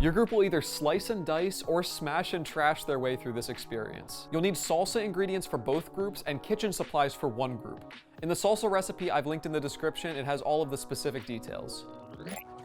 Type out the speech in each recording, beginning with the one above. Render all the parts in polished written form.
Your group will either slice and dice or smash and trash their way through this experience. You'll need salsa ingredients for both groups and kitchen supplies for one group. In the salsa recipe I've linked in the description, it has all of the specific details.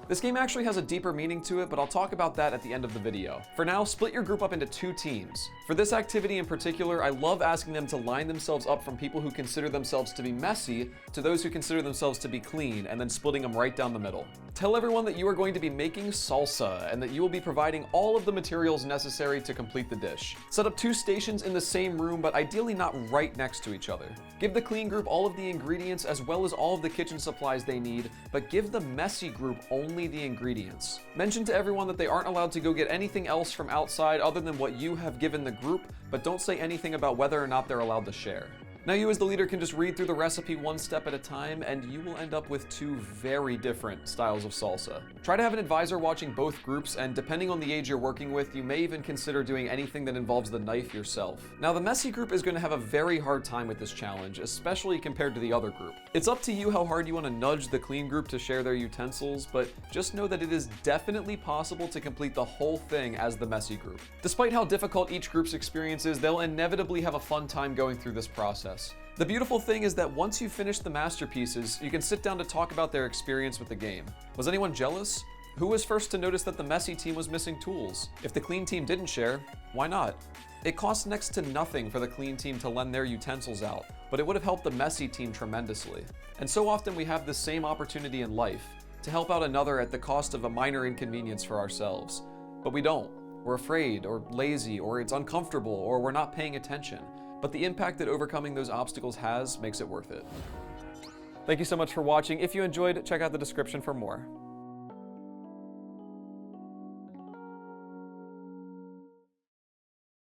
This game actually has a deeper meaning to it, but I'll talk about that at the end of the video. For now, split your group up into 2 teams. For this activity in particular, I love asking them to line themselves up from people who consider themselves to be messy to those who consider themselves to be clean, and then splitting them right down the middle. Tell everyone that you are going to be making salsa and that you will be providing all of the materials necessary to complete the dish. Set up 2 stations in the same room, but ideally not right next to each other. Give the clean group all of the ingredients as well as all of the kitchen supplies they need, but give the messy group only the ingredients. Mention to everyone that they aren't allowed to go get anything else from outside other than what you have given the group, but don't say anything about whether or not they're allowed to share. Now you as the leader can just read through the recipe one step at a time, and you will end up with 2 very different styles of salsa. Try to have an advisor watching both groups, and depending on the age you're working with, you may even consider doing anything that involves the knife yourself. Now the messy group is going to have a very hard time with this challenge, especially compared to the other group. It's up to you how hard you want to nudge the clean group to share their utensils, but just know that it is definitely possible to complete the whole thing as the messy group. Despite how difficult each group's experience is, they'll inevitably have a fun time going through this process. The beautiful thing is that once you finish the masterpieces, you can sit down to talk about their experience with the game. Was anyone jealous? Who was first to notice that the messy team was missing tools? If the clean team didn't share, why not? It costs next to nothing for the clean team to lend their utensils out, but it would have helped the messy team tremendously. And so often we have the same opportunity in life, to help out another at the cost of a minor inconvenience for ourselves. But we don't. We're afraid, or lazy, or it's uncomfortable, or we're not paying attention. But the impact that overcoming those obstacles has makes it worth it. Thank you so much for watching. If you enjoyed, check out the description for more.